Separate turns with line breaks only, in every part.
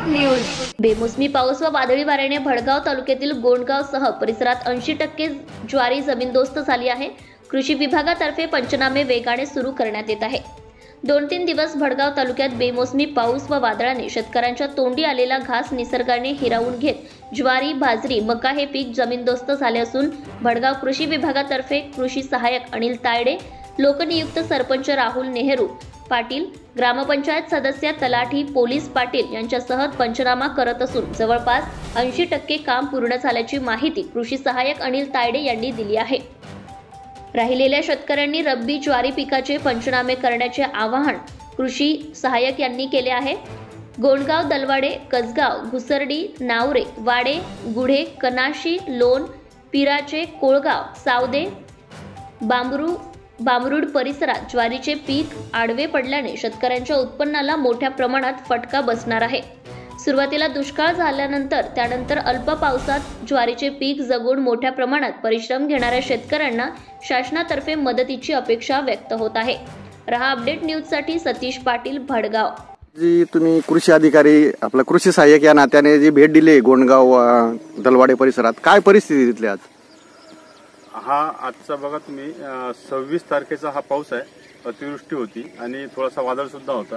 Update news. बेमोसमी पाऊस व वादळी वाऱ्याने भडगाव तालुक्यातील गोंडगावसह परिसरात 80% ज्वारी जमीनदोस्त झाली आहे। कृषी विभागातर्फे पंचनामे वेगाने सुरू करण्यात येत आहे। 2-3 दिवस भडगाव तालुक्यात बेमोसमी पाऊस व वादळाने शेतकऱ्यांच्या तोंडी आलेला घास निसर्गाने हिरावून घेत ज्वारी, बाजरी, मका हे पीक जमीनदोस्त झाले असून भडगाव कृषी विभागातर्फे कृषी सहाय्यक अनिल तायडे, लोकनियुक्त सरपंच राहुल नेहरू पाटील, ग्रामपंचायत सदस्य, तलाठी, पोलीस पाटील यांच्यासह पंचनामा करत असून जवळपास 80% काम पूर्ण झाल्याची माहिती कृषी सहाय्यक अनिल तायडे यांनी दिली आहे। राहिलेल्या शेतकऱ्यांनी रब्बी ज्वारी पिकाचे पंचनामे करण्याचे आवाहन कृषी सहाय्यक यांनी केले आहे। गोंडगाव, दलवाडे, कसगाव, घुसर्डी, नावरे, वाडे, गुढे, कनाशी, लोण, पिराचे, कोळगाव, सावदे, बामरुड परिसरात ज्वारीचे पीक आडवे पडल्याने शेतकऱ्यांच्या उत्पन्नाला मोठ्या प्रमाणात फटका बसणार आहे। सुरुवातीला दुष्काळ झाल्यानंतर त्यानंतर अल्प पावसात ज्वारीचे पीक जगून मोठ्या प्रमाणात परिश्रम घेणाऱ्या शेतकऱ्यांना शासनातर्फे मदतीची अपेक्षा व्यक्त होत आहे। रहा अपडेट न्यूजसाठी सतीश पाटील, भडगाव।
जी तुम्ही कृषी अधिकारी आपला कृषी सहाय्यक या नात्याने जी भेट दिली गोंडगाव दलवाडे परिसरात, काय परिस्थिती तिथली आज?
हा आजचा बघा तुम्ही 26 तारखेचा हा पाऊस आहे। अतिवृष्टी होती आणि थोडासा वादळ सुद्धा होता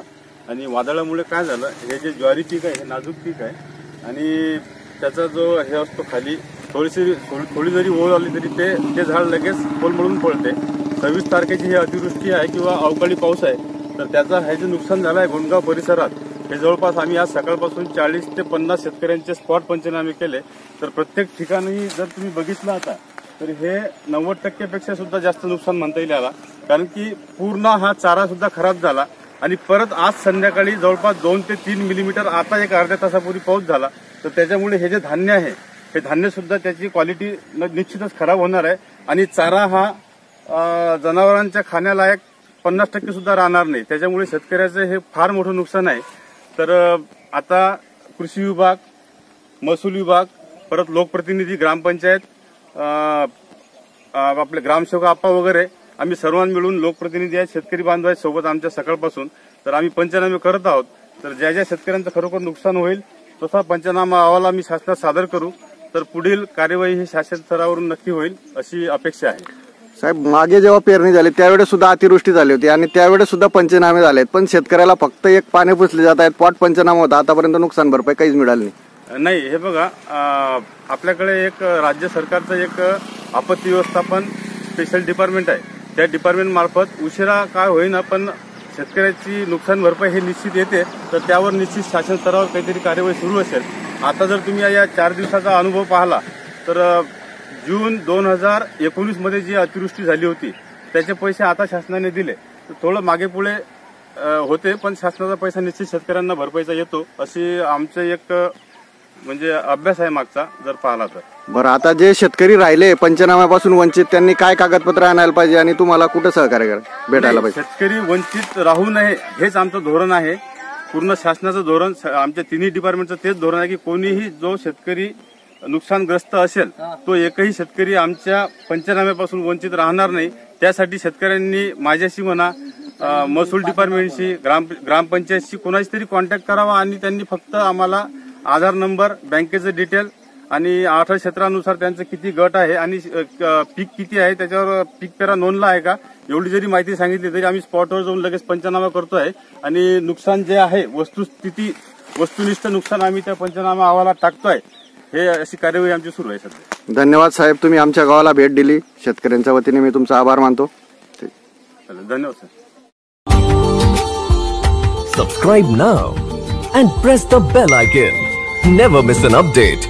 आणि वादळामुळे काय झालं, हे जे ज्वारी पीक आहे हे नाजूक पीक आहे आणि त्याचा जो हे असतो खाली थोडी जरी ओळ आली तरी ते झाड लगेच कोलमडून पडते। 26 तारखेची ही अतिवृष्टी आहे किंवा अवकाळी पाऊस आहे, तर त्याचा हे जे नुकसान झालं आहे गोंडगाव परिसरात, हे जवळपास आम्ही आज सकाळपासून 40 ते 50 शेतकऱ्यांचे स्पॉट पंचनामे केले। तर प्रत्येक ठिकाणी जर तुम्ही बघितलं आता तर हे 90% पेक्षा सुद्धा जास्त नुकसान म्हणता येईल याला, कारण की पूर्ण हा चारा सुद्धा खराब झाला आणि परत आज संध्याकाळी जवळपास 2 ते 3 मिलीमीटर आता एक अर्ध्या तासापूर्वी पाऊस झाला। तर त्याच्यामुळे हे जे धान्य आहे हे धान्य सुद्धा त्याची क्वालिटी निश्चितच खराब होणार आहे आणि चारा हा जनावरांच्या खाण्यालायक 50% सुद्धा राहणार नाही। त्याच्यामुळे शेतकऱ्याचं हे फार मोठं नुकसान आहे। तर आता कृषी विभाग, महसूल विभाग, परत लोकप्रतिनिधी, ग्रामपंचायत, आपले ग्रामसेवक आप्पा वगैरे आम्ही सर्वांनी मिळून, लोकप्रतिनिधी आहेत, शेतकरी बांधव आहेत सोबत आमच्या सकाळपासून, तर आम्ही पंचनामे करत आहोत। तर ज्या ज्या शेतकऱ्यांचं खरोखर नुकसान होईल तसा पंचनामा अहवाल आम्ही शासनात सादर करू, तर पुढील कार्यवाही ही शासन स्तरावरून नक्की होईल अशी अपेक्षा आहे।
साहेब, मागे जेव्हा पेरणी झाली त्यावेळेस सुद्धा अतिवृष्टी झाली होती आणि त्यावेळेस सुद्धा पंचनामे झालेत, पण शेतकऱ्याला फक्त एक पाने पुसले जात आहेत, पॉट पंचनामा होता, आतापर्यंत नुकसान भरपाई काहीच मिळाली
नाही। हे बघा, आपल्याकडे एक राज्य सरकारचं एक आपत्ती व्यवस्थापन स्पेशल डिपार्टमेंट आहे। त्या डिपार्टमेंट मार्फत उशिरा काय होईना पण शेतकऱ्याची नुकसान भरपाई हे निश्चित येते, तर त्यावर निश्चित शासन स्तरावर काहीतरी कार्यवाही सुरू असेल। आता जर तुम्ही या 4 दिवसाचा अनुभव पाहिला तर जून 2019 मध्ये जी अतिवृष्टी झाली होती त्याचे पैसे आता शासनाने दिले, तर थोडं मागे पुढे होते, पण शासनाचा पैसा निश्चित शेतकऱ्यांना भरपाईचा येतो अशी आमचे एक म्हणजे अभ्यास आहे मागचा जर पाहिला तर।
बरं, आता जे शेतकरी राहिले पंचनाम्यापासून वंचित, त्यांनी काय कागदपत्र आणायला पाहिजे आणि तुम्हाला कुठं सहकार्य भेटायला पाहिजे?
शेतकरी वंचित राहू नये हेच आमचं धोरण आहे, पूर्ण शासनाचं धोरण, आमच्या तिन्ही डिपार्टमेंटचं तेच धोरण आहे की कोणीही जो शेतकरी नुकसानग्रस्त असेल तो एकही शेतकरी आमच्या पंचनाम्यापासून वंचित राहणार नाही। त्यासाठी शेतकऱ्यांनी माझ्याशी म्हणा, महसूल डिपार्टमेंटशी, ग्रामपंचायतशी कोणाशी तरी कॉन्टॅक्ट करावा आणि त्यांनी फक्त आम्हाला आधार नंबर, बँकेचं डिटेल आणि 18 क्षेत्रानुसार त्यांचं किती गट आहे आणि पीक किती आहे, त्याच्यावर पीक पेरा नोंदला आहे का, एवढी जरी माहिती सांगितली तरी आम्ही स्पॉटवर जाऊन लगेच पंचनामा करतोय आणि नुकसान जे आहे वस्तुस्थिती, वस्तुनिष्ठ नुकसान आम्ही त्या पंचनामा अहवालात टाकतोय। हे अशी कार्यवाही आमची सुरू आहे सध्या।
धन्यवाद साहेब, तुम्ही आमच्या गावाला भेट दिली, शेतकऱ्यांच्या वतीने मी तुमचा आभार मानतो।
धन्यवाद sir.
Subscribe now and press the bell icon. Never miss an update.